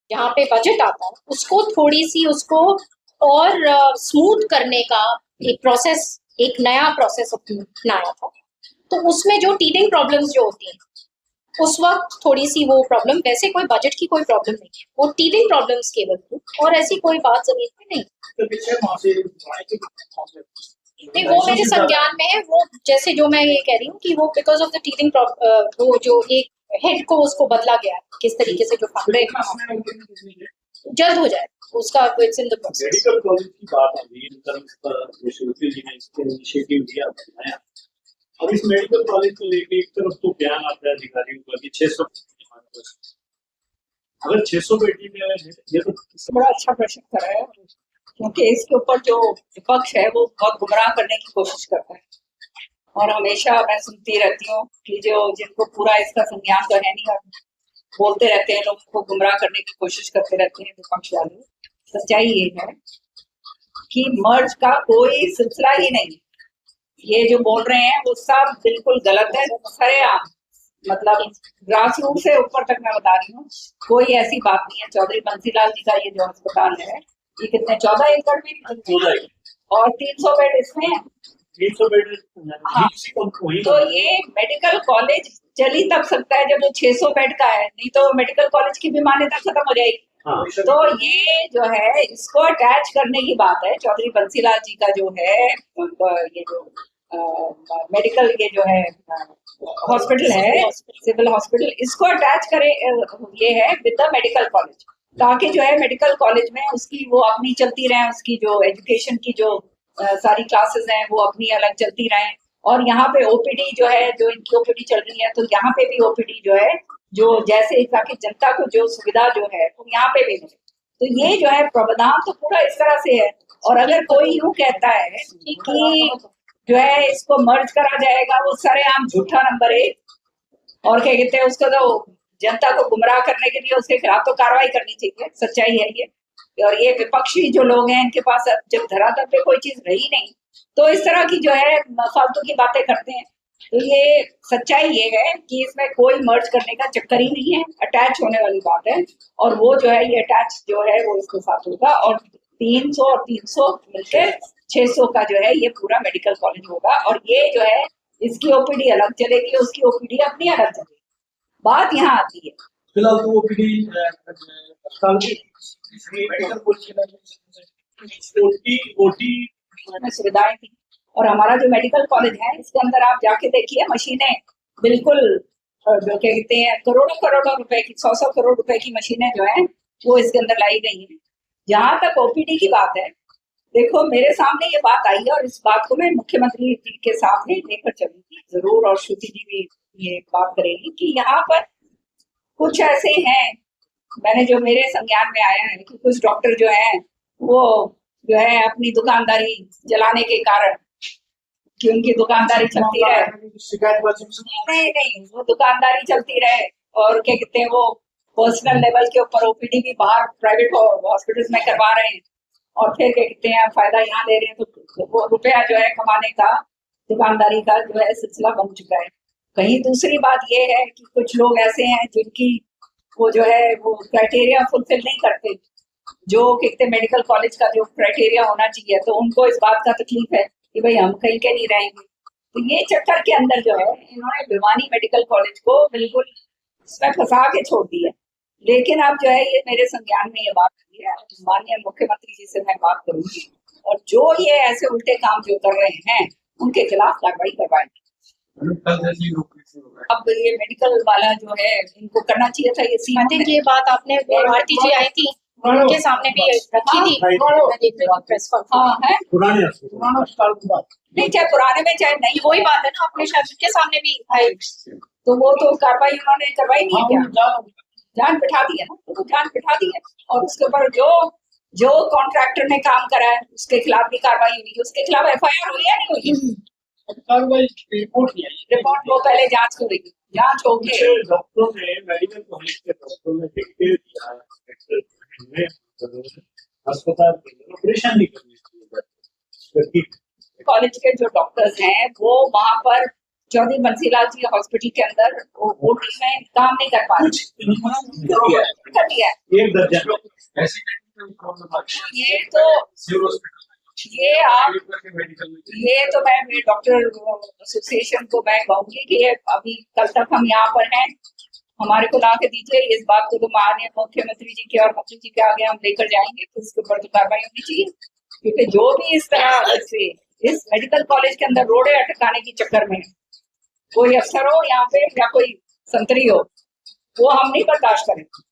जहाँ पे बजट आता है उसको थोड़ी सी उसको और स्मूथ करने का एक प्रोसेस, एक नया प्रोसेस अपनाया था। तो उसमें जो टीथिंग प्रॉब्लम्स जो होती हैं उस वक्त थोड़ी सी वो प्रॉब्लम, वैसे कोई बजट की कोई प्रॉब्लम नहीं है, वो टीथिंग प्रॉब्लम्स केवल थी और ऐसी कोई बात जमीन पे नहीं। नहीं, वो मेरे संज्ञान में है। वो जैसे जो मैं ये कह रही हूँ कि वो बिकॉज ऑफ द टीथिंग, वो जो एक हेड को उसको बदला गया है, किस तरीके से जो फंड जल्द हो जाए उसका, it's in the process. Medical college की बात आ रही है, विश्वविद्यालय जी ने इसके इनिशिएटिव लिया बनाया। अब इस मेडिकल कॉलेज को लेके एक तरफ तो बयान आता है अधिकारियों का कि 600, अगर 600 बेटी में ये तो बड़ा अच्छा प्रश्न करा है, क्योंकि इसके ऊपर जो विपक्ष है वो बहुत गुमराह करने की कोशिश करता है। और हमेशा मैं सुनती रहती हूँ कि जो जिनको पूरा इसका संज्ञान तो है नहीं और बोलते रहते हैं, लोगों को गुमराह करने की कोशिश करते रहते हैं विपक्ष वाले। सच्चाई ये है कि मर्ज का कोई सिलसिला ही नहीं। ये जो बोल रहे हैं वो सब बिल्कुल गलत है, सरेआम, मतलब ग्रास रूट से ऊपर तक मैं बता रही हूँ, कोई ऐसी बात नहीं है। चौधरी बंसीलाल जी का ये जो अस्पताल है, ये कितने 14 एकड़ में और 300 बेड इसमें है। 300 बेड। हाँ, तो ये मेडिकल कॉलेज चल ही तब सकता है जब वो 600 बेड का है, नहीं तो मेडिकल कॉलेज की भी मान्यता खत्म हो जाएगी। हाँ, तो ये जो है इसको अटैच करने की बात है। चौधरी बंसीलाल जी का जो है ये जो मेडिकल ये जो है हॉस्पिटल है, सिविल हॉस्पिटल, इसको अटैच करे, ये है विद द मेडिकल कॉलेज, ताकि जो है मेडिकल कॉलेज में उसकी वो अपनी चलती रहे, उसकी जो एजुकेशन की जो सारी क्लासेस हैं वो अपनी अलग चलती रहें। और यहाँ पे ओपीडी जो है, जो इनकी ओपीडी चल रही है, तो यहाँ पे भी ओपीडी जो है, जो जैसे ताकि जनता को जो सुविधा जो है वो यहाँ पे भी मिले। तो ये जो है प्रावधान तो पूरा इस तरह से है। और अगर कोई यूं कहता है कि जो है इसको मर्ज करा जाएगा, वो सरेआम झूठा नंबर 1। और क्या कहते हैं उसको, तो जनता को गुमराह करने के लिए उसके खिलाफ तो कार्रवाई करनी चाहिए। सच्चाई है ये। और ये विपक्षी जो लोग हैं, इनके पास जब धरातल पे कोई चीज रही नहीं, तो इस तरह की जो है फालतू की बातें करते हैं। तो ये सच्चाई ये है कि इसमें कोई मर्ज करने का चक्कर ही नहीं है, अटैच होने वाली बात है। और वो जो है ये अटैच जो है वो इसके साथ होगा, और 300 और 300 मिलकर 600 का जो है ये पूरा मेडिकल कॉलेज होगा। और ये जो है इसकी ओपीडी अलग चलेगी, उसकी ओपीडी अपनी अलग चलेगी। बात यहाँ आती है फिलहाल तो ओपीडी सुविधाएं थी। और हमारा जो मेडिकल कॉलेज है इसके अंदर आप जाके देखिए, मशीनें बिल्कुल जो क्या कहते हैं करोड़ों करोड़ों रुपए की, 100 करोड़ रुपए की मशीनें जो है वो इसके अंदर लाई गई हैं। जहां तक ओपीडी की बात है, देखो मेरे सामने ये बात आई है और इस बात को मैं मुख्यमंत्री जी के साथ लेकर चलूंगी जरूर, और श्रुति जी भी ये बात करेगी कि यहाँ पर कुछ ऐसे हैं, मैंने जो मेरे संज्ञान में आया है कि कुछ डॉक्टर जो है वो जो है अपनी दुकानदारी चलाने के कारण कि उनकी दुकानदारी चलती रहे, नहीं वो दुकानदारी चलती रहे, और क्या कहते हैं वो पर्सनल लेवल के ऊपर ओपीडी भी बाहर प्राइवेट हॉस्पिटल्स में करवा रहे हैं, और फिर क्या कहते हैं फायदा यहाँ ले रहे हैं। तो वो रुपया जो है कमाने का दुकानदारी का जो है सिलसिला बन चुका है। कहीं दूसरी बात ये है कि कुछ लोग ऐसे हैं जिनकी वो जो है वो क्राइटेरिया फुलफिल नहीं करते, जो कहते मेडिकल कॉलेज का जो क्राइटेरिया होना चाहिए, तो उनको इस बात का तकलीफ है कि भाई हम कहीं के नहीं रहेंगे। तो ये चक्कर के अंदर जो है इन्होंने भिवानी मेडिकल कॉलेज को बिल्कुल इसमें फंसा के छोड़ दिया। लेकिन अब जो है ये मेरे संज्ञान में ये बात हुई है, माननीय मुख्यमंत्री जी से मैं बात करूंगी, और जो ये ऐसे उल्टे काम जो कर रहे हैं उनके खिलाफ कार्रवाई करवाएंगे। अब ये मेडिकल वाला जो है इनको करना चाहिए था ये सीमा। ये बात आपने भारती जी आई थी उनके सामने भी रखी थी, नहीं चाहे पुराने में चाहे नहीं, वही बात है ना, अपने शब्द के सामने भी आई। तो वो तो कार्रवाई उन्होंने करवाई नहीं है क्या? जान बिठा दी है ना, तो जान बिठा दी है। और उसके ऊपर जो कॉन्ट्रैक्टर ने काम करा है उसके खिलाफ भी कार्रवाई हुई, उसके खिलाफ एफआईआर हुई या नहीं हुई? कार्रवाई रिपोर्ट नहीं आई, रिपोर्ट वो पहले जांच करेगी, जांच होगी। डॉक्टरों ने मेडिकल कॉलेज के डॉक्टरों ने डिक्टेट किया अस्पताल के ऑपरेशन नहीं करनी चाहिए। कॉलेज के जो डॉक्टर्स हैं वो वहां पर चौधरी बंसीलाल जी हॉस्पिटल के अंदर ओटी में काम नहीं कर पा रहे, कुछ कर दिया है। एक दर्जन ये तो ये आप ये तो मैं डॉक्टर एसोसिएशन को मैं कहूंगी कि ये अभी कल तक हम यहाँ पर हैं, हमारे को ला के दीजिए इस बात को, तो माननीय मुख्यमंत्री जी के और मंत्री जी के आगे हम लेकर जाएंगे कि इसके ऊपर तो कार्रवाई होनी चाहिए, क्योंकि जो भी इस तरह से इस मेडिकल कॉलेज के अंदर रोड़े अटकाने के चक्कर में कोई अफसर हो यहाँ पे या कोई संतरी हो, वो हम नहीं बर्दाश्त करेंगे।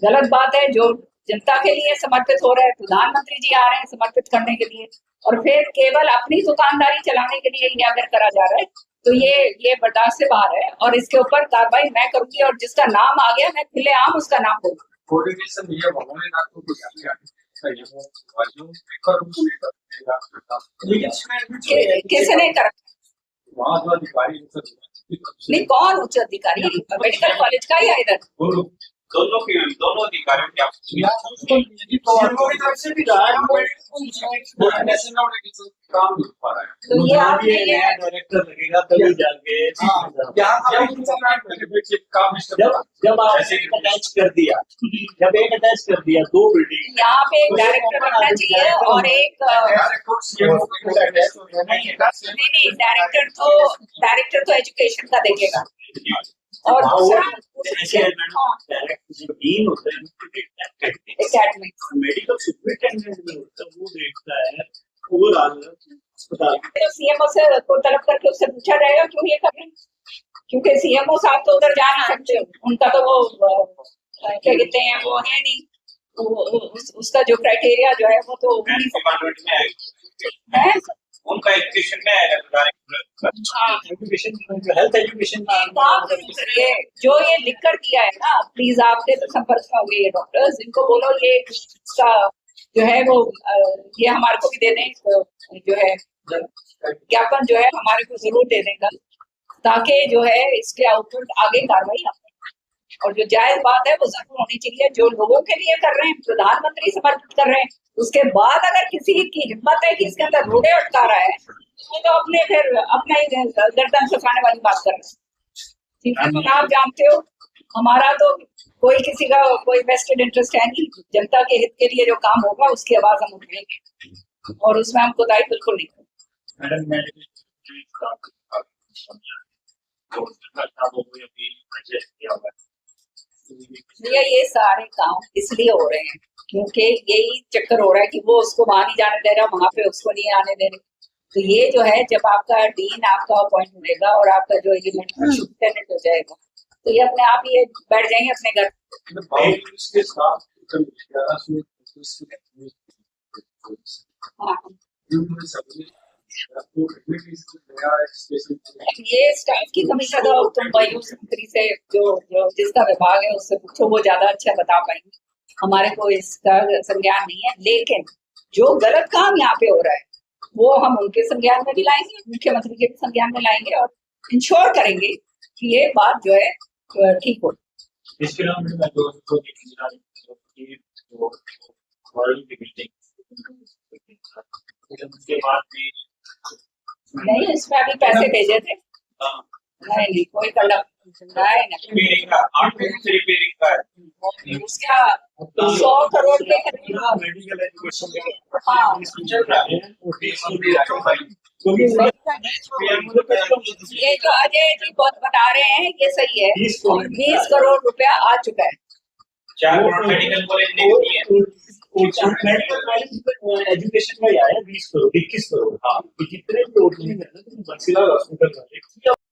गलत बात है। जो जनता के लिए समर्पित हो रहे हैं, प्रधानमंत्री जी आ रहे हैं समर्पित करने के लिए, और फिर केवल अपनी दुकानदारी चलाने के लिए ये अगर करा जा रहा है तो ये बर्दाश्त से बाहर है, और इसके ऊपर कार्रवाई मैं करूंगी, और जिसका नाम आ गया मैं खुलेआम उसका नाम बोलूंगी। किसने कर नहीं, कौन उच्च अधिकारी? मेडिकल कॉलेज का ही है इधर। दोनों अधिकारियों की तो ये आपने ये डायरेक्टर लगेगा तभी जाके जब आप अटैच कर दिया, जब एक अटैच कर दिया दो बिल्डिंग, यहाँ पे एक डायरेक्टर बनना चाहिए और एक नहीं, डायरेक्टर तो एजुकेशन का देखेगा, और दूसरा डीन होता है एकेडमिक्स। मेडिकल सुपरिटेंडेंट में होता है, वो देखता है ओवरऑल अस्पताल। तो सीएमओ से को तलब करके उससे पूछा जाएगा क्यों ये कर रहे हैं, क्योंकि सीएमओ साहब तो उधर जा नहीं सकते, उनका तो वो क्या कहते हैं वो है नहीं, उसका जो क्राइटेरिया जो है वो तो डिपार्टमेंट में है। उनका एजुकेशन में एजुकेशन जो हेल्थ एजुकेशन काम जरूर करिए। जो ये लिख कर दिया है ना, प्लीज आपके तो संपर्क में हो गए डॉक्टर्स, इनको बोलो ये इसका जो है वो ये हमारे को भी दे दें, जो है ज्ञापन जो है हमारे को जरूर दे देगा, ताकि जो है इसके आउटपुट आगे कार्रवाई ना, और जो जायज बात है वो जरूर होनी चाहिए। जो लोगों के लिए कर रहे हैं, प्रधानमंत्री समर्पित कर रहे हैं, उसके बाद अगर किसी की हिम्मत है कि इसके अंदर रोड़े अटका रहा है, तो अपने फिर अपना ही गर्दन सफाने वाली बात कर रहे हैं। ठीक है, तो आप जानते हो हमारा तो कोई किसी का कोई वेस्टेड इंटरेस्ट है नहीं, जनता के हित के लिए जो काम होगा उसकी आवाज हम उठाएंगे, और उसमें हम कोताही बिल्कुल नहीं करेंगे। ये सारे काम इसलिए हो रहे हैं क्योंकि यही चक्कर हो रहा है कि वो उसको वहां नहीं जाने दे रहा, वहां पे उसको नहीं आने दे रहे। तो ये जो है, जब आपका डीन आपका अपॉइंट मिलेगा और आपका जो एलिमेंट सुपरिटेंडेंट हो जाएगा, तो ये अपने आप ही बैठ जाएंगे अपने घर। हाँ, ये स्टाफ की कमी का तो तुम आयुष मंत्री से जो जिसका विभाग है उससे पूछो, वो ज्यादा अच्छा बता पाएंगे, हमारे को इसका संज्ञान नहीं है। लेकिन जो गलत काम यहाँ पे हो रहा है वो हम उनके संज्ञान में भी लाएंगे, मुख्यमंत्री के भी संज्ञान में लाएंगे, और इंश्योर करेंगे कि ये बात जो है ठीक हो। इसके अलावा उसके बाद भी नहीं, इसमें अभी पैसे भेजे थे, नहीं कोई गलत रिपेयरिंग का 8 रिपेयरिंग का है उसका 100 करोड़ के करीब। मेडिकल एजुकेशन हाँ, ये जो अजय जी बहुत बता रहे हैं ये सही है, 20 करोड़ रुपया आ चुका है। 4 करोड़ मेडिकल कॉलेज ने दिए हैं। मेडिकल एजुकेशन में आया 20 करोड़ 21 करोड़। हाँ, जितने टोटली बंसीलाल हॉस्पिटल